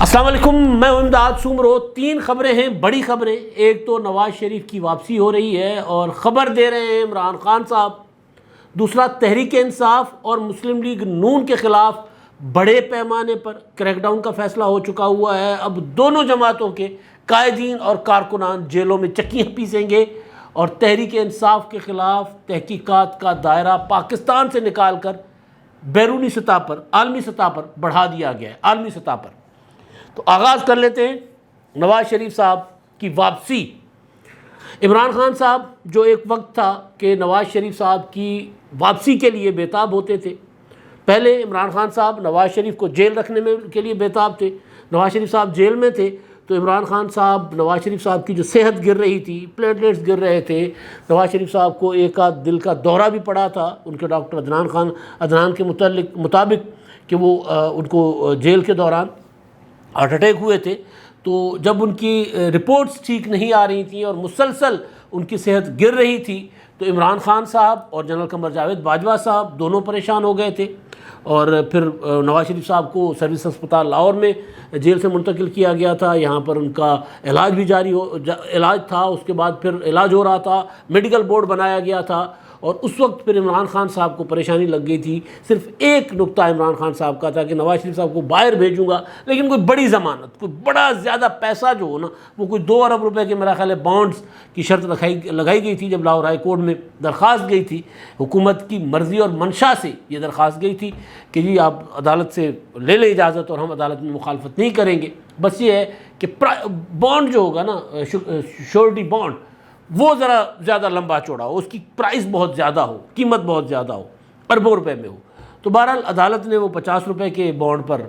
السلام علیکم، میں امداد سومرو۔ تین خبریں ہیں، بڑی خبریں۔ ایک تو نواز شریف کی واپسی ہو رہی ہے اور خبر دے رہے ہیں عمران خان صاحب۔ دوسرا، تحریک انصاف اور مسلم لیگ نون کے خلاف بڑے پیمانے پر کریک ڈاؤن کا فیصلہ ہو چکا ہوا ہے۔ اب دونوں جماعتوں کے قائدین اور کارکنان جیلوں میں چکیاں پیسیں گے اور تحریک انصاف کے خلاف تحقیقات کا دائرہ پاکستان سے نکال کر بیرونی سطح پر، عالمی سطح پر بڑھا دیا گیا ہے، عالمی سطح پر۔ تو آغاز کر لیتے ہیں نواز شریف صاحب کی واپسی۔ عمران خان صاحب جو ایک وقت تھا کہ نواز شریف صاحب کی واپسی کے لیے بےتاب ہوتے تھے، پہلے عمران خان صاحب نواز شریف کو جیل رکھنے کے لیے بےتاب تھے۔ نواز شریف صاحب جیل میں تھے تو عمران خان صاحب، نواز شریف صاحب کی جو صحت گر رہی تھی، پلیٹلیٹس گر رہے تھے، نواز شریف صاحب کو ایک آدھ دل کا دورہ بھی پڑا تھا ان کے ڈاکٹر عدنان کے مطابق کہ وہ ان کو جیل کے دوران ہارٹ اٹیک ہوئے تھے۔ تو جب ان کی رپورٹس ٹھیک نہیں آ رہی تھیں اور مسلسل ان کی صحت گر رہی تھی تو عمران خان صاحب اور جنرل قمر جاوید باجوہ صاحب دونوں پریشان ہو گئے تھے، اور پھر نواز شریف صاحب کو سروس ہسپتال لاہور میں جیل سے منتقل کیا گیا تھا۔ یہاں پر ان کا علاج بھی علاج تھا، اس کے بعد پھر علاج ہو رہا تھا، میڈیکل بورڈ بنایا گیا تھا، اور اس وقت پھر عمران خان صاحب کو پریشانی لگ گئی تھی۔ صرف ایک نقطہ عمران خان صاحب کا تھا کہ نواز شریف صاحب کو باہر بھیجوں گا، لیکن کوئی بڑی ضمانت، کوئی بڑا زیادہ پیسہ جو ہو نا، وہ کوئی 2 ارب روپے کے میرا خیال ہے بانڈز کی شرط لگائی گئی تھی۔ جب لاہور ہائی کورٹ میں درخواست گئی تھی، حکومت کی مرضی اور منشا سے یہ درخواست گئی تھی کہ جی آپ عدالت سے لے لیں اجازت اور ہم عدالت میں مخالفت نہیں کریں گے، بس یہ ہے کہ بانڈ جو ہوگا نا، شیورٹی بانڈ، وہ ذرا زیادہ لمبا چوڑا ہو، اس کی پرائز بہت زیادہ ہو، قیمت بہت زیادہ ہو، اربوں روپے میں ہو۔ تو بہرحال عدالت نے وہ 50 روپے کے بانڈ پر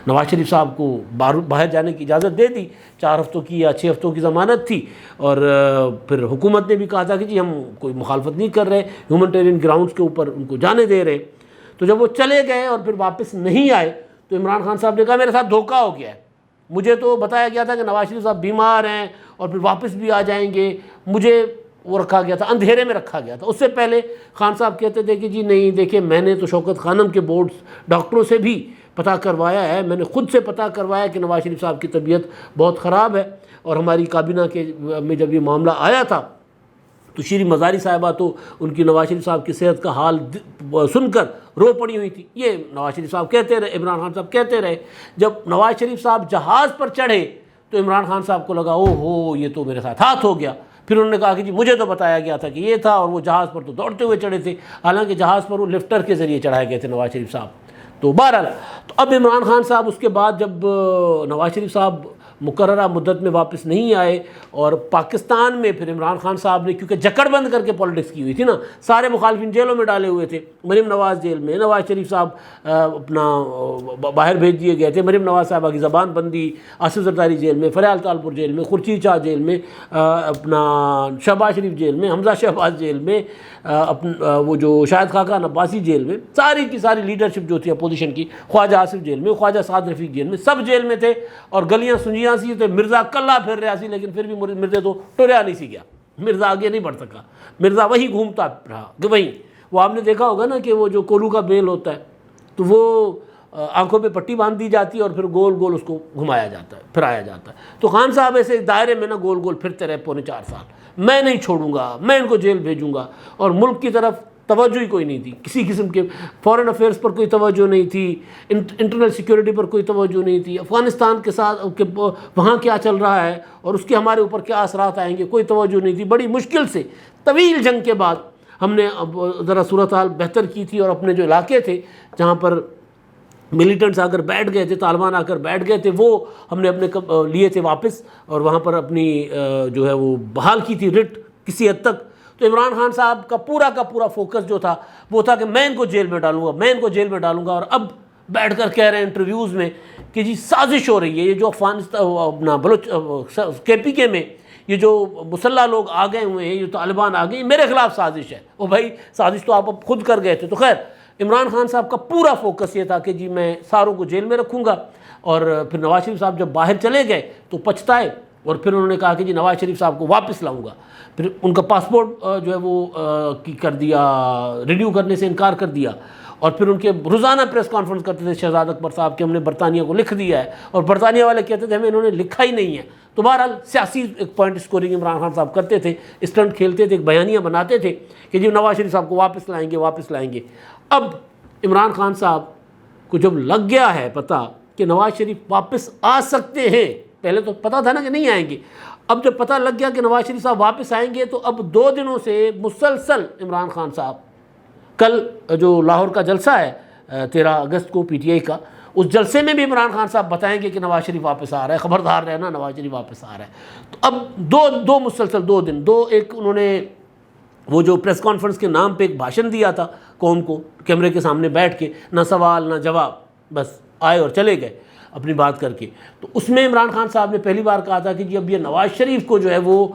نواز شریف صاحب کو باہر جانے کی اجازت دے دی۔ 4 ہفتوں کی یا 6 ہفتوں کی ضمانت تھی، اور پھر حکومت نے بھی کہا تھا کہ جی ہم کوئی مخالفت نہیں کر رہے، ہیومنٹیرین گراؤنڈز کے اوپر ان کو جانے دے رہے۔ تو جب وہ چلے گئے اور پھر واپس نہیں آئے تو عمران خان صاحب نے کہا میرے ساتھ دھوکہ ہو گیا ہے، مجھے تو بتایا گیا تھا کہ نواز شریف صاحب بیمار ہیں اور پھر واپس بھی آ جائیں گے، مجھے وہ رکھا گیا تھا، اندھیرے میں رکھا گیا تھا۔ اس سے پہلے خان صاحب کہتے تھے کہ جی نہیں دیکھیں، میں نے تو شوکت خانم کے بورڈز ڈاکٹروں سے بھی پتہ کروایا ہے، میں نے خود سے پتہ کروایا کہ نواز شریف صاحب کی طبیعت بہت خراب ہے، اور ہماری کابینہ میں جب یہ معاملہ آیا تھا تو شیریں مزاری صاحبہ تو ان کی نواز شریف صاحب کی صحت کا حال سن کر رو پڑی ہوئی تھی۔ یہ نواز شریف صاحب کہتے رہے، عمران خان صاحب کہتے رہے۔ جب نواز شریف صاحب جہاز پر چڑھے تو عمران خان صاحب کو لگا او ہو یہ تو میرے ساتھ ہاتھ ہو گیا۔ پھر انہوں نے کہا کہ جی مجھے تو بتایا گیا تھا کہ یہ تھا، اور وہ جہاز پر تو دوڑتے ہوئے چڑھے تھے، حالانکہ جہاز پر وہ لفٹر کے ذریعے چڑھائے گئے تھے نواز شریف صاحب۔ تو بہرحال تو اب عمران خان صاحب اس کے بعد جب نواز شریف صاحب مقررہ مدت میں واپس نہیں آئے، اور پاکستان میں پھر عمران خان صاحب نے کیونکہ جکڑ بند کر کے پالیٹکس کی ہوئی تھی نا، سارے مخالفین جیلوں میں ڈالے ہوئے تھے، مریم نواز جیل میں، نواز شریف صاحب اپنا باہر بھیج دیے گئے تھے، مریم نواز صاحبہ کی زبان بندی آصف زرداری جیل میں، فریال تالپور جیل میں، خورشید شاہ جیل میں، اپنا شہباز شریف جیل میں، حمزہ شہباز جیل میں، وہ جو شاہد خاقان عباسی جیل میں، ساری کی ساری لیڈرشپ جو تھی اپوزیشن کی، خواجہ آصف جیل میں، خواجہ سعد رفیق جیل میں، سب جیل میں تھے، اور گلیاں سنجیاں سی تھے۔ مرزا کلہ پھر رہا سی، لیکن پھر بھی مرزا تو ٹریا نہیں سی گیا، مرزا آگے نہیں بڑھ سکا، مرزا وہی گھومتا رہا کہ وہیں وہ آپ نے دیکھا ہوگا نا کہ وہ جو کولو کا بیل ہوتا ہے تو وہ آنکھوں پہ پٹی باندھ دی جاتی ہے اور پھر گول گول اس کو گھمایا جاتا ہے، پھرایا جاتا ہے۔ تو خان صاحب ایسے دائرے میں نا گول گول پھرتے رہے پونے 4 سال، میں نہیں چھوڑوں گا، میں ان کو جیل بھیجوں گا، اور ملک کی طرف توجہ ہی کوئی نہیں تھی، کسی قسم کے فارن افیئرس پر کوئی توجہ نہیں تھی، انٹرنل سیکیورٹی پر کوئی توجہ نہیں تھی، افغانستان کے ساتھ وہاں کیا چل رہا ہے اور اس کے ہمارے اوپر کیا اثرات آئیں گے کوئی توجہ نہیں تھی۔ بڑی مشکل سے طویل جنگ کے بعد ہم نے اب ذرا صورتحال بہتر کی تھی، اور اپنے جو علاقے تھے جہاں پر ملیٹنٹس آ کر بیٹھ گئے تھے، طالبان آ کر بیٹھ گئے تھے، وہ ہم نے اپنے لیے تھے واپس، اور وہاں پر اپنی جو ہے وہ بحال کی تھی رٹ کسی حد تک۔ تو عمران خان صاحب کا پورا فوکس جو تھا وہ تھا کہ میں ان کو جیل میں ڈالوں گا، میں ان کو جیل میں ڈالوں گا، اور اب بیٹھ کر کہہ رہے ہیں انٹرویوز میں کہ جی سازش ہو رہی ہے، یہ جو افغانستان اپنا کے پی کے میں یہ جو مسلح لوگ آ گئے ہوئے ہیں، یہ طالبان آ گئے، میرے خلاف سازش ہے۔ او بھائی سازش تو آپ اب خود کر گئے تھے۔ تو خیر عمران خان صاحب کا پورا فوکس یہ تھا کہ جی میں ساروں کو جیل میں رکھوں گا، اور پھر نواز شریف صاحب جب باہر چلے گئے تو پچھتائے، اور پھر انہوں نے کہا کہ جی نواز شریف صاحب کو واپس لاؤں گا۔ پھر ان کا پاسپورٹ جو ہے وہ کر دیا، رینیو کرنے سے انکار کر دیا، اور پھر ان کے روزانہ پریس کانفرنس کرتے تھے شہزاد اکبر صاحب کہ ہم نے برطانیہ کو لکھ دیا ہے، اور برطانیہ والے کہتے تھے ہمیں انہوں نے لکھا ہی نہیں ہے۔ تو بہرحال سیاسی ایک پوائنٹ اسکورنگ عمران خان صاحب کرتے تھے، اسٹنٹ کھیلتے تھے، ایک بیانیہ بناتے تھے کہ جی نواز شریف صاحب کو واپس لائیں گے، واپس لائیں گے۔ اب عمران خان صاحب کو جب لگ گیا ہے پتہ کہ نواز شریف واپس آ سکتے ہیں، پہلے تو پتہ تھا نا کہ نہیں آئیں گے، اب جب پتہ لگ گیا کہ نواز شریف صاحب واپس آئیں گے تو اب 2 دنوں سے مسلسل عمران خان صاحب، کل جو لاہور کا جلسہ ہے 13 اگست کو پی ٹی آئی کا، اس جلسے میں بھی عمران خان صاحب بتائیں گے کہ نواز شریف واپس آ رہا ہے، خبردار رہنا نواز شریف واپس آ رہا ہے۔ تو اب دو مسلسل 2 دن، ایک انہوں نے وہ جو پریس کانفرنس کے نام پہ ایک بھاشن دیا تھا قوم کو کیمرے کے سامنے بیٹھ کے، نہ سوال نہ جواب، بس آئے اور چلے گئے اپنی بات کر کے۔ تو اس میں عمران خان صاحب نے پہلی بار کہا تھا کہ جی اب یہ نواز شریف کو جو ہے وہ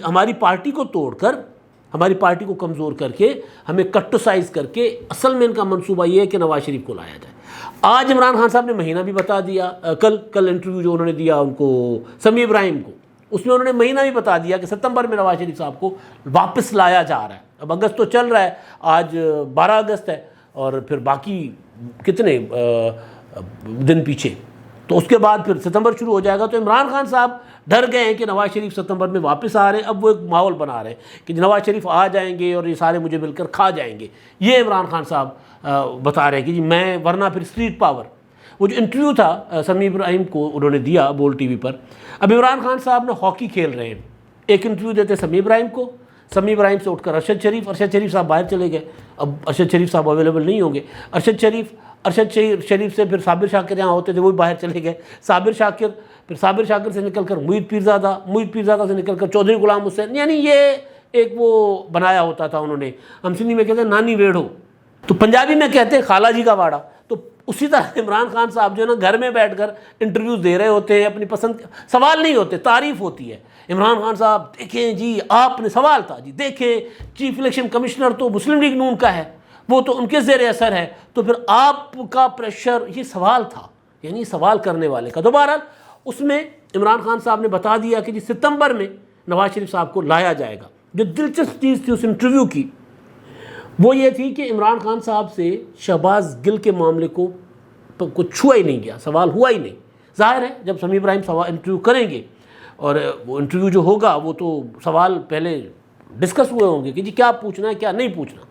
ہماری پارٹی کو توڑ کر، ہماری پارٹی کو کمزور کر کے، ہمیں کٹوسائز کر کے، اصل میں ان کا منصوبہ یہ ہے کہ نواز شریف کو لایا جائے۔ آج عمران خان صاحب نے مہینہ بھی بتا دیا، کل انٹرویو جو انہوں نے دیا ان کو سمیع ابراہیم کو، اس میں انہوں نے مہینہ بھی بتا دیا کہ ستمبر میں نواز شریف صاحب کو واپس لایا جا رہا ہے۔ اب اگست تو چل رہا ہے، آج 12 اگست ہے، اور پھر باقی کتنے دن پیچھے، تو اس کے بعد پھر ستمبر شروع ہو جائے گا۔ تو عمران خان صاحب ڈر گئے ہیں کہ نواز شریف ستمبر میں واپس آ رہے ہیں، اب وہ ایک ماحول بنا رہے ہیں کہ نواز شریف آ جائیں گے اور یہ سارے مجھے مل کر کھا جائیں گے۔ یہ عمران خان صاحب بتا رہے ہیں کہ جی میں، ورنہ پھر اسٹریٹ پاور، وہ جو انٹرویو تھا سمیع ابراہیم کو انہوں نے دیا بول ٹی وی پر، اب عمران خان صاحب نے ہاکی کھیل رہے ہیں، ایک انٹرویو دیتے سمیع ابراہیم کو، سمیع ابراہیم سے اٹھ کر ارشد شریف صاحب باہر چلے گئے، اب ارشد شریف صاحب اویلیبل نہیں ہوں گے، ارشد شریف سے پھر صابر شاکر یہاں ہوتے تھے، وہ بھی باہر چلے گئے، صابر شاکر سے نکل کر معید پیرزادہ سے نکل کر چودھری غلام حسین، یعنی یہ ایک وہ بنایا ہوتا تھا انہوں نے، ہم سندھی میں کہتے ہیں نانی ویڑھو، تو پنجابی میں کہتے ہیں خالہ جی کا واڑا۔ تو اسی طرح عمران خان صاحب جو ہے نا گھر میں بیٹھ کر انٹرویوز دے رہے ہوتے ہیں، اپنی پسند، سوال نہیں ہوتے، تعریف ہوتی ہے۔ عمران خان صاحب دیکھیں جی، آپ نے سوال تھا جی، دیکھیں چیف الیکشن کمشنر تو مسلم لیگ نون کا ہے، وہ تو ان کے زیر اثر ہے، تو پھر آپ کا پریشر، یہ سوال تھا، یعنی سوال کرنے والے کا۔ دوبارہ اس میں عمران خان صاحب نے بتا دیا کہ جی ستمبر میں نواز شریف صاحب کو لایا جائے گا۔ جو دلچسپ چیز تھی اس انٹرویو کی وہ یہ تھی کہ عمران خان صاحب سے شہباز گل کے معاملے کو چھوا ہی نہیں گیا، سوال ہوا ہی نہیں۔ ظاہر ہے جب سمیع ابراہیم انٹرویو کریں گے اور وہ انٹرویو جو ہوگا وہ تو سوال پہلے ڈسکس ہوئے ہوں گے کہ جی کیا پوچھنا ہے کیا نہیں پوچھنا،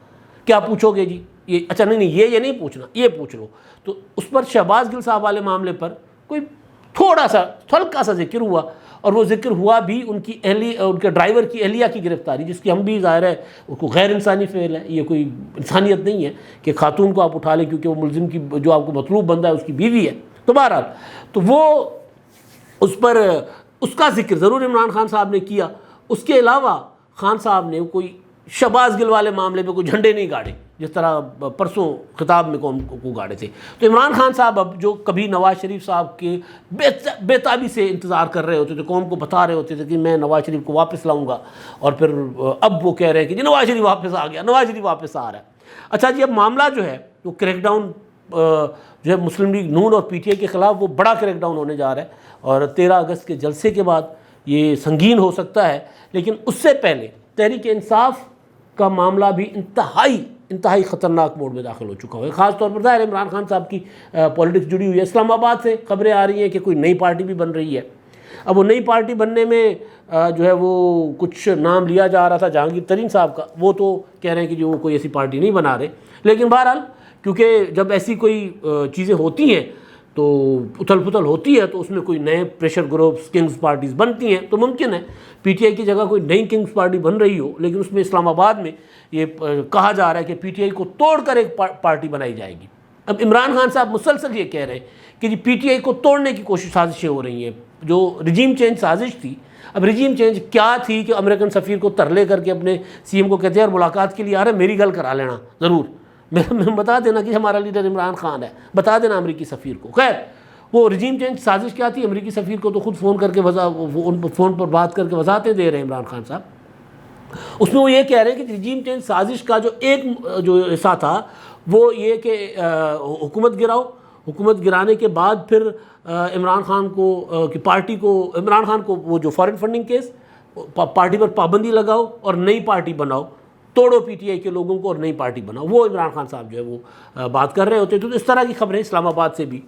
کیا پوچھو گے جی، یہ اچھا نہیں یہ نہیں پوچھنا، یہ پوچھ لو۔ تو اس پر شہباز گل صاحب والے معاملے پر کوئی تھوڑا سا ہلکا سا ذکر ہوا، اور وہ ذکر ہوا بھی ان کے ڈرائیور کی اہلیہ کی گرفتاری، جس کی ہم بھی ظاہر ہے کو غیر انسانی فعل ہے، یہ کوئی انسانیت نہیں ہے کہ خاتون کو آپ اٹھا لیں کیونکہ وہ ملزم کی جو آپ کو مطلوب بندہ ہے اس کی بیوی ہے۔ تو بہرحال تو وہ اس پر اس کا ذکر ضرور عمران خان صاحب نے کیا۔ اس کے علاوہ خان صاحب نے کوئی شہباز گل والے معاملے پہ کوئی جھنڈے نہیں گاڑے جس طرح پرسوں خطاب میں قوم کو گاڑے تھے۔ تو عمران خان صاحب اب جو کبھی نواز شریف صاحب کے بے تابی سے انتظار کر رہے ہوتے تھے، قوم کو بتا رہے ہوتے تھے کہ میں نواز شریف کو واپس لاؤں گا، اور پھر اب وہ کہہ رہے ہیں کہ جی نواز شریف واپس آ گیا، نواز شریف واپس آ رہا ہے۔ اچھا جی اب معاملہ جو ہے وہ کریک ڈاؤن جو ہے مسلم لیگ نون اور پی ٹی آئی کے خلاف وہ بڑا کریک ڈاؤن ہونے جا رہا ہے، اور 13 اگست کے جلسے کے بعد یہ سنگین ہو سکتا ہے۔ لیکن اس سے پہلے تحریک انصاف کا معاملہ بھی انتہائی خطرناک موڈ میں داخل ہو چکا ہے۔ خاص طور پر ظاہر عمران خان صاحب کی پولیٹکس جڑی ہوئی ہے، اسلام آباد سے خبریں آ رہی ہیں کہ کوئی نئی پارٹی بھی بن رہی ہے۔ اب وہ نئی پارٹی بننے میں جو ہے وہ کچھ نام لیا جا رہا تھا جہانگیر ترین صاحب کا، وہ تو کہہ رہے ہیں کہ جو وہ کوئی ایسی پارٹی نہیں بنا رہے، لیکن بہرحال کیونکہ جب ایسی کوئی چیزیں ہوتی ہیں تو اتھل پھتل ہوتی ہے، تو اس میں کوئی نئے پریشر گروپس کنگز پارٹیز بنتی ہیں، تو ممکن ہے پی ٹی آئی کی جگہ کوئی نئی کنگز پارٹی بن رہی ہو، لیکن اس میں اسلام آباد میں یہ کہا جا رہا ہے کہ پی ٹی آئی کو توڑ کر ایک پارٹی بنائی جائے گی۔ اب عمران خان صاحب مسلسل یہ کہہ رہے ہیں کہ جی پی ٹی آئی کو توڑنے کی سازشیں ہو رہی ہیں، جو رجیم چینج سازش تھی۔ اب رجیم چینج کیا تھی کہ امریکن سفیر کو ترلے کر کے اپنے سی ایم کو کہتے ہیں اور ملاقات کے لیے آ رہے ہیں، میری گل کرا لینا ضرور، میں بتا دینا کہ ہمارا لیڈر عمران خان ہے، بتا دینا امریکی سفیر کو۔ خیر وہ رجیم چینج سازش کیا تھی، امریکی سفیر کو تو خود فون کر کے فون پر بات کر کے وضاحتیں دے رہے ہیں عمران خان صاحب۔ اس میں وہ یہ کہہ رہے ہیں کہ رجیم چینج سازش کا جو ایک جو حصہ تھا وہ یہ کہ حکومت گراؤ، حکومت گرانے کے بعد پھر عمران خان کو کی پارٹی کو، عمران خان کو وہ جو فارن فنڈنگ کیس، پارٹی پر پابندی لگاؤ اور نئی پارٹی بناؤ، توڑو پی ٹی آئی کے لوگوں کو اور نئی پارٹی بناؤ. وہ عمران خان صاحب جو ہے وہ بات کر رہے ہوتے. تو اس طرح کی خبریں اسلام آباد سے بھی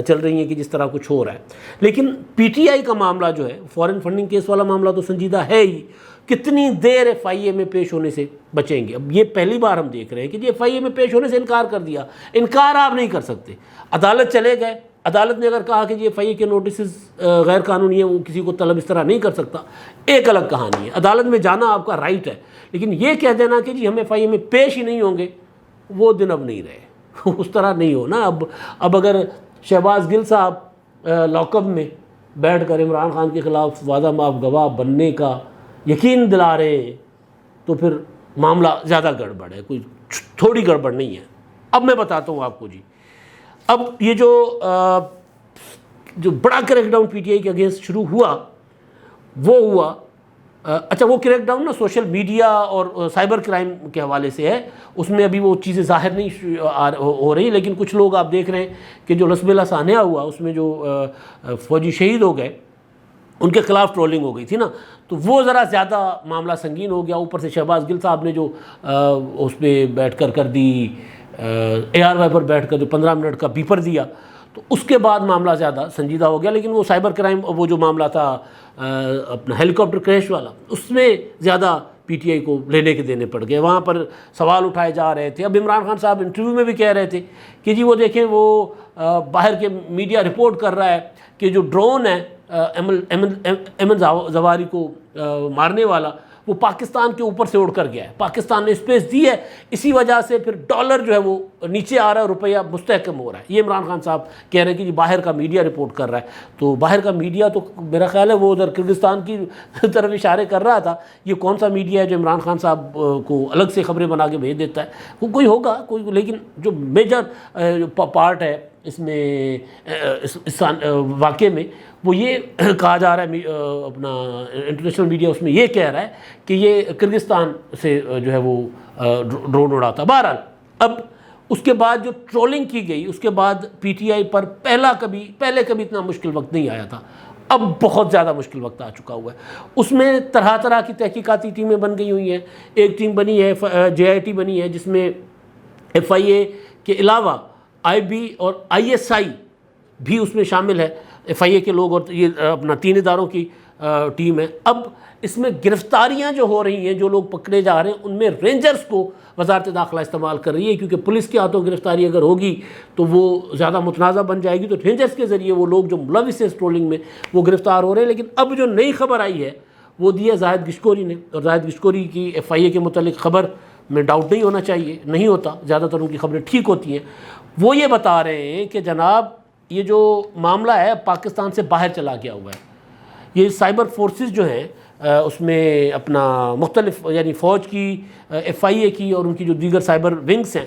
چل رہی ہیں کہ جس طرح کچھ ہو رہا ہے. لیکن پی ٹی آئی کا معاملہ جو ہے, فورن فنڈنگ کیس والا معاملہ تو سنجیدہ ہے ہی. کتنی دیر ایف آئی اے میں پیش ہونے سے بچیں گے؟ اب یہ پہلی بار ہم دیکھ رہے ہیں کہ جی ایف آئی اے میں پیش ہونے سے انکار کر دیا. انکار آپ نہیں کر سکتے. عدالت چلے گئے, عدالت نے اگر کہا کہ جی ایف آئی اے کے نوٹسز غیر قانونی ہیں, وہ کسی کو طلب اس طرح نہیں کر سکتا, ایک الگ کہانی ہے. عدالت میں جانا آپ کا رائٹ ہے. لیکن یہ کہہ دینا کہ جی ہم ایف آئی اے میں پیش ہی نہیں ہوں گے, وہ دن اب نہیں رہے. اس طرح نہیں ہو نا. اب اگر شہباز گل صاحب لاک اپ میں بیٹھ کر عمران خان کے خلاف وعدہ معاف گواہ بننے کا یقین دلا رہے ہیں تو پھر معاملہ زیادہ گڑبڑ ہے, کوئی تھوڑی گڑبڑ نہیں ہے. اب میں بتاتا ہوں آپ کو جی. اب یہ جو بڑا crackdown P T I کے اگینسٹ شروع ہوا, وہ ہوا اچھا وہ کریک ڈاؤن نا سوشل میڈیا اور سائبر کرائم کے حوالے سے ہے. اس میں ابھی وہ چیزیں ظاہر نہیں ہو رہی, لیکن کچھ لوگ آپ دیکھ رہے ہیں کہ جو لسبیلا سانحہ ہوا اس میں جو فوجی شہید ہو گئے ان کے خلاف ٹرولنگ ہو گئی تھی نا, تو وہ ذرا زیادہ معاملہ سنگین ہو گیا. اوپر سے شہباز گل صاحب نے جو اس پہ بیٹھ کر دی اے آر وائی پر بیٹھ کر جو 15 منٹ کا بیپر دیا, تو اس کے بعد معاملہ زیادہ سنجیدہ ہو گیا. لیکن وہ سائبر کرائم وہ جو معاملہ تھا اپنا ہیلی کاپٹر کریش والا, اس میں زیادہ پی ٹی آئی کو لینے کے دینے پڑ گئے. وہاں پر سوال اٹھائے جا رہے تھے. اب عمران خان صاحب انٹرویو میں بھی کہہ رہے تھے کہ جی وہ دیکھیں وہ باہر کے میڈیا رپورٹ کر رہا ہے کہ جو ڈرون ہے ایمن زواری کو مارنے والا, وہ پاکستان کے اوپر سے اڑ کر گیا ہے. پاکستان نے اسپیس دی ہے, اسی وجہ سے پھر ڈالر جو ہے وہ نیچے آ رہا ہے, روپیہ مستحکم ہو رہا ہے. یہ عمران خان صاحب کہہ رہے ہیں کہ جی باہر کا میڈیا رپورٹ کر رہا ہے. تو باہر کا میڈیا تو میرا خیال ہے وہ ادھر کرگستان کی طرف اشارے کر رہا تھا. یہ کون سا میڈیا ہے جو عمران خان صاحب کو الگ سے خبریں بنا کے بھیج دیتا ہے؟ کوئی ہوگا کوئی, لیکن جو میجر پارٹ ہے اس میں اس واقعے میں وہ یہ کہا جا رہا ہے, اپنا انٹرنیشنل میڈیا اس میں یہ کہہ رہا ہے کہ یہ کرگستان سے جو ہے وہ ڈرون اڑا تھا. بہرحال اب اس کے بعد جو ٹرولنگ کی گئی, اس کے بعد پی ٹی آئی پر پہلے کبھی اتنا مشکل وقت نہیں آیا تھا. اب بہت زیادہ مشکل وقت آ چکا ہوا ہے. اس میں طرح طرح کی تحقیقاتی ٹیمیں بن گئی ہوئی ہیں. ایک ٹیم بنی ہے جے آئی ٹی بنی ہے, جس میں ایف آئی اے کے علاوہ آئی بی اور آئی ایس آئی بھی اس میں شامل ہے. ایف آئی اے کے لوگ اور یہ اپنا 3 اداروں کی ٹیم ہے. اب اس میں گرفتاریاں جو ہو رہی ہیں, جو لوگ پکڑے جا رہے ہیں, ان میں رینجرز کو وزارت داخلہ استعمال کر رہی ہے, کیونکہ پولیس کے ہاتھوں گرفتاری اگر ہوگی تو وہ زیادہ متنازع بن جائے گی. تو رینجرز کے ذریعے وہ لوگ جو ملوث ہیں ٹرولنگ میں وہ گرفتار ہو رہے ہیں. لیکن اب جو نئی خبر آئی ہے وہ دی ہے زاہد گشکوری نے, اور زاہد گشکوری کی ایف آئی اے کے متعلق خبر میں ڈاؤٹ نہیں ہونا چاہیے, نہیں ہوتا, زیادہ تر ان کی خبریں ٹھیک ہوتی ہیں. وہ یہ بتا رہے ہیں کہ جناب یہ جو معاملہ ہے پاکستان سے باہر چلا گیا ہوا ہے. یہ سائبر فورسز جو ہیں اس میں اپنا مختلف یعنی فوج کی, ایف آئی اے کی اور ان کی جو دیگر سائبر ونگز ہیں,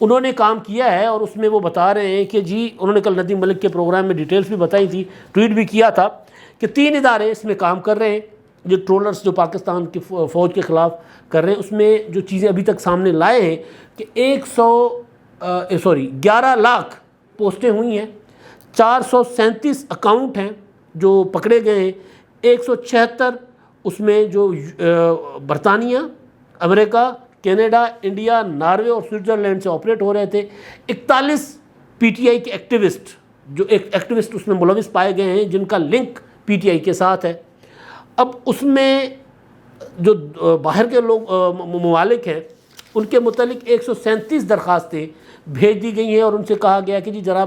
انہوں نے کام کیا ہے. اور اس میں وہ بتا رہے ہیں کہ جی انہوں نے کل ندیم ملک کے پروگرام میں ڈیٹیلز بھی بتائی تھی, ٹویٹ بھی کیا تھا کہ 3 ادارے اس میں کام کر رہے ہیں. جو ٹرولرز جو پاکستان کی فوج کے خلاف کر رہے ہیں, اس میں جو چیزیں ابھی تک سامنے لائے ہیں کہ 11 لاکھ پوسٹیں ہوئی ہیں, 437 اکاؤنٹ ہیں جو پکڑے گئے ہیں, 176 اس میں جو برطانیہ, امریکہ, کینیڈا, انڈیا, ناروے اور سوئٹزرلینڈ سے آپریٹ ہو رہے تھے. 41 پی ٹی آئی کے ایکٹیوسٹ, جو ایکٹیوسٹ اس میں ملوث پائے گئے ہیں جن کا لنک پی ٹی آئی کے ساتھ ہے. اب اس میں جو باہر کے لوگ ممالک ہیں ان کے متعلق 137 درخواستیں بھیج دی گئی ہیں, اور ان سے کہا گیا کہ جی ذرا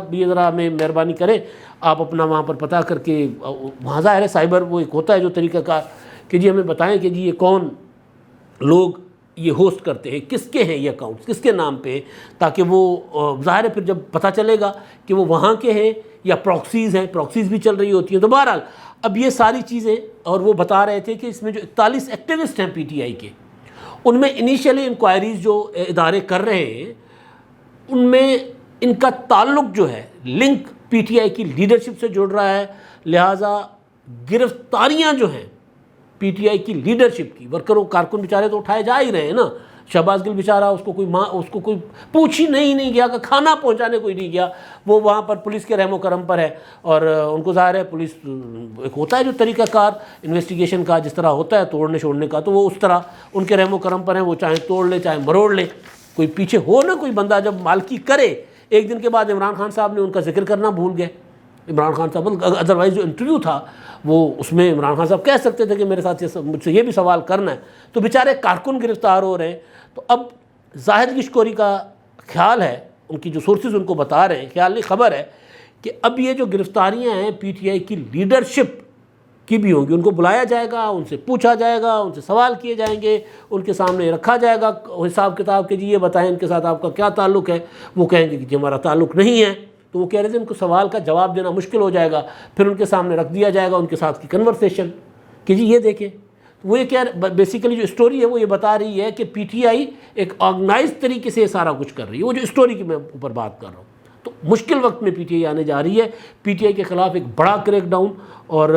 ہمیں مہربانی کریں, آپ اپنا وہاں پر پتہ کر کے, وہاں ظاہر ہے سائبر وہ ایک ہوتا ہے جو طریقہ کار, کہ جی ہمیں بتائیں کہ جی یہ کون لوگ یہ ہوسٹ کرتے ہیں, کس کے ہیں یہ اکاؤنٹس, کس کے نام پہ ہیں, تاکہ وہ ظاہر ہے پھر جب پتہ چلے گا کہ وہ وہاں کے ہیں یا پراکسیز ہیں, پراکسیز بھی چل رہی ہوتی ہیں. تو بہرحال اب یہ ساری چیزیں, اور وہ بتا رہے تھے کہ اس میں جو 41 ایکٹیوسٹ ہیں پی ٹی آئی کے, ان میں انیشیلی انکوائریز جو ادارے کر رہے ہیں ان میں ان کا تعلق جو ہے لنک پی ٹی آئی کی لیڈرشپ سے جڑ رہا ہے. لہٰذا گرفتاریاں جو ہیں پی ٹی آئی کی لیڈرشپ کی, ورکروں کارکن بیچارے تو اٹھائے جا ہی رہے ہیں نا, شہباز گل بیچارہ اس کو کوئی پوچھ ہی نہیں گیا کہ کھانا پہنچانے کوئی نہیں گیا. وہ وہاں پر پولیس کے رحم و کرم پر ہے, اور ان کو ظاہر ہے پولیس ایک ہوتا ہے جو طریقہ کار انویسٹیگیشن کا جس طرح ہوتا ہے توڑنے چھوڑنے کا, تو وہ اس طرح ان کے رحم و کرم پر ہیں. وہ چاہے توڑ لے چاہے مروڑ لے, کوئی پیچھے ہو نا کوئی بندہ جب مالکی کرے. ایک دن کے بعد عمران خان صاحب نے ان کا ذکر کرنا بھول گئے. عمران خان صاحب ادروائز جو انٹرویو تھا وہ اس میں عمران خان صاحب کہہ سکتے تھے کہ میرے ساتھ مجھ سے یہ بھی سوال کرنا ہے, تو بیچارے کارکن گرفتار ہو رہے ہیں. تو اب زاہد گشکوری کا خیال ہے, ان کی جو سورسز ان کو بتا رہے ہیں, خیال نہیں خبر ہے کہ اب یہ جو گرفتاریاں ہیں پی ٹی آئی کی لیڈرشپ کی بھی ہوں گی. ان کو بلایا جائے گا, ان سے پوچھا جائے گا, ان سے سوال کیے جائیں گے, ان کے سامنے رکھا جائے گا حساب کتاب کہ جی یہ بتائیں ان کے ساتھ آپ کا کیا تعلق ہے. وہ کہیں گے کہ جی ہمارا تعلق نہیں ہے. تو وہ کہہ رہے تھے ان کو سوال کا جواب دینا مشکل ہو جائے گا. پھر ان کے سامنے رکھ دیا جائے گا ان کے ساتھ کی کنورسیشن کہ جی یہ دیکھیں. وہ یہ کہہ بیسیکلی جو اسٹوری ہے وہ یہ بتا رہی ہے کہ پی ٹی آئی ایک آرگنائز طریقے سے یہ سارا کچھ کر رہی ہے. وہ جو اسٹوری کی میں اوپر بات کر رہا ہوں, تو مشکل وقت میں پی ٹی آئی آنے جا رہی ہے. پی ٹی آئی کے خلاف ایک بڑا کریک ڈاؤن, اور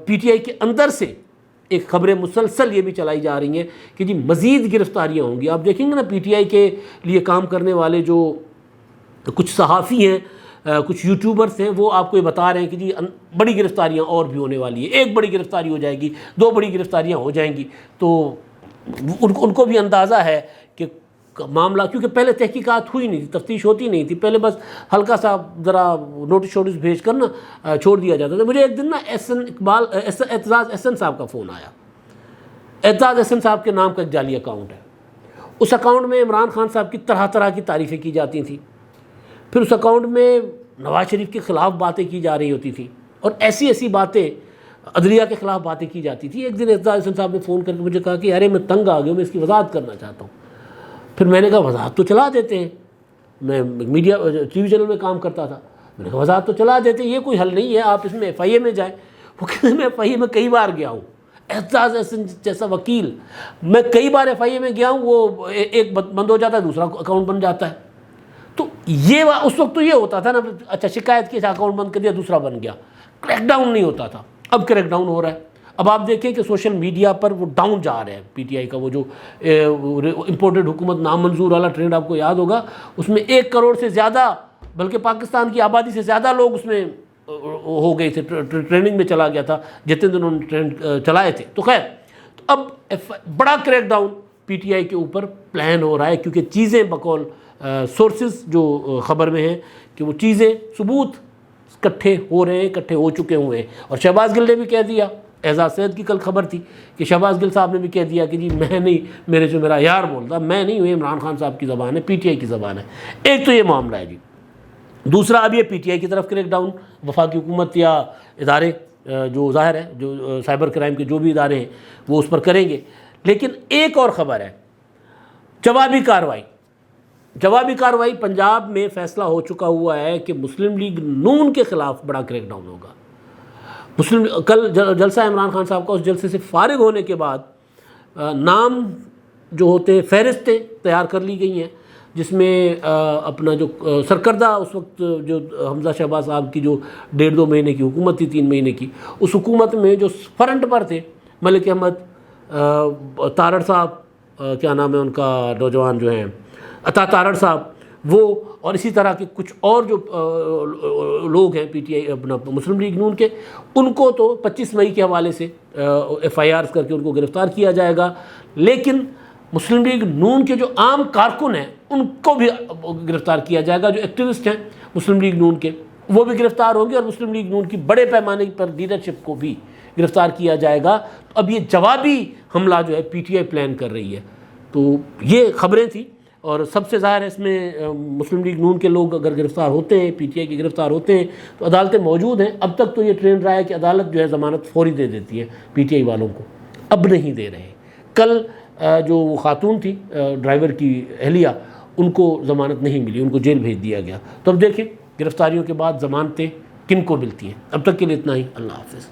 پی ٹی آئی کے اندر سے ایک خبریں مسلسل یہ بھی چلائی جا رہی ہیں کہ جی مزید گرفتاریاں ہوں گی. آپ دیکھیں گے نا پی ٹی آئی کے لیے کام کرنے والے جو کچھ صحافی ہیں, کچھ یوٹیوبرس ہیں, وہ آپ کو یہ بتا رہے ہیں کہ جی بڑی گرفتاریاں اور بھی ہونے والی ہیں. ایک بڑی گرفتاری ہو جائے گی, 2 بڑی گرفتاریاں ہو جائیں گی. تو ان کو بھی اندازہ ہے کہ معاملہ, کیونکہ پہلے تحقیقات ہوئی نہیں تھی, تفتیش ہوتی نہیں تھی. پہلے بس ہلکا سا ذرا نوٹس بھیج کر نا چھوڑ دیا جاتا تھا. مجھے ایک دن نا اعتزاز احسن صاحب کا فون آیا. اعتزاز احسن صاحب کے نام کا ایک جعلی اکاؤنٹ ہے. اس اکاؤنٹ میں عمران خان صاحب کی طرح طرح کی تعریفیں کی جاتی تھیں. پھر اس اکاؤنٹ میں نواز شریف کے خلاف باتیں کی جا رہی ہوتی تھیں, اور ایسی باتیں عدلیہ کے خلاف باتیں کی جاتی تھی. ایک دن اعتزاز احسن صاحب نے فون کر کے مجھے کہا کہ ارے میں تنگ آ گیا ہوں, میں اس کی وضاحت کرنا چاہتا ہوں. پھر میں نے کہا وضاحت تو چلا دیتے ہیں, میں میڈیا ٹی وی چینل میں کام کرتا تھا. میں نے کہا وضاحت تو چلا دیتے ہیں, یہ کوئی حل نہیں ہے, آپ اس میں ایف آئی اے میں جائیں. وہ کہتے ہیں میں ایف آئی اے میں کئی بار گیا ہوں. اعتزاز احسن جیسا وکیل, میں کئی بار ایف آئی اے میں گیا ہوں. وہ ایک بند ہو جاتا ہے, دوسرا اکاؤنٹ بن جاتا ہے. تو یہ اس وقت تو یہ ہوتا تھا نا, اچھا شکایت کی, اکاؤنٹ بند کر دیا, دوسرا بن گیا. کریک ڈاؤن نہیں ہوتا تھا. اب کریک ڈاؤن ہو رہا ہے. اب آپ دیکھیں کہ سوشل میڈیا پر وہ ڈاؤن جا رہے ہیں پی ٹی آئی کا. وہ جو امپورٹڈ حکومت نامنظور والا ٹرینڈ آپ کو یاد ہوگا, اس میں 1 کروڑ سے زیادہ, بلکہ پاکستان کی آبادی سے زیادہ لوگ اس میں ہو گئے تھے. ٹریننگ میں چلا گیا تھا جتنے دن انہوں نے ٹرینڈ چلائے تھے. تو خیر, تو اب بڑا crackdown P T I کے اوپر پلان ہو رہا ہے, کیونکہ چیزیں بقول سورسز جو خبر میں ہیں کہ وہ چیزیں ثبوت اکٹھے ہو رہے ہیں, اکٹھے ہو چکے ہوئے ہیں. اور شہباز گل نے بھی کہہ دیا, اعزاز سید کی کل خبر تھی کہ شہباز گل صاحب نے بھی کہہ دیا کہ جی میں نہیں, میرا یار بولتا, میں نہیں ہوں, عمران خان صاحب کی زبان ہے, پی ٹی آئی کی زبان ہے. ایک تو یہ معاملہ ہے جی. دوسرا اب یہ پی ٹی آئی کی طرف کریک ڈاؤن وفاقی حکومت یا ادارے جو ظاہر ہے جو سائبر کرائم کے جو بھی ادارے ہیں وہ اس پر کریں گے. لیکن ایک اور خبر ہے, جوابی کارروائی پنجاب میں فیصلہ ہو چکا ہوا ہے کہ مسلم لیگ نون کے خلاف بڑا کریک ڈاؤن ہوگا. کل جلسہ عمران خان صاحب کا, اس جلسے سے فارغ ہونے کے بعد نام جو ہوتے فہرستیں تیار کر لی گئی ہیں, جس میں اپنا جو سرکردہ اس وقت جو حمزہ شہباز صاحب کی جو 1.5-2 مہینے کی حکومت تھی, 3 مہینے کی, اس حکومت میں جو فرنٹ پر تھے ملک احمد تارڑ صاحب, کیا نام ہے ان کا, نوجوان جو ہیں عطا تارڑ صاحب, وہ, اور اسی طرح کے کچھ اور جو لوگ ہیں پی ٹی آئی اپنا مسلم لیگ نون کے, ان کو تو 25 مئی کے حوالے سے ایف آئی آرز کر کے ان کو گرفتار کیا جائے گا. لیکن مسلم لیگ نون کے جو عام کارکن ہیں ان کو بھی گرفتار کیا جائے گا. جو ایکٹیوسٹ ہیں مسلم لیگ نون کے وہ بھی گرفتار ہوں گے, اور مسلم لیگ نون کی بڑے پیمانے پر لیڈرشپ کو بھی گرفتار کیا جائے گا. تو اب یہ جوابی حملہ جو ہے پی ٹی آئی پلان کر رہی ہے. تو یہ خبریں تھیں, اور سب سے ظاہر ہے اس میں مسلم لیگ نون کے لوگ اگر گرفتار ہوتے ہیں, پی ٹی آئی کے گرفتار ہوتے ہیں, تو عدالتیں موجود ہیں. اب تک تو یہ ٹرینڈ رہا ہے کہ عدالت جو ہے ضمانت فوری دے دیتی ہے پی ٹی آئی والوں کو, اب نہیں دے رہے. کل جو وہ خاتون تھی ڈرائیور کی اہلیہ, ان کو ضمانت نہیں ملی, ان کو جیل بھیج دیا گیا. تو اب دیکھیں گرفتاریوں کے بعد ضمانتیں کن کو ملتی ہیں. اب تک کے لیے اتنا ہی. اللہ حافظ.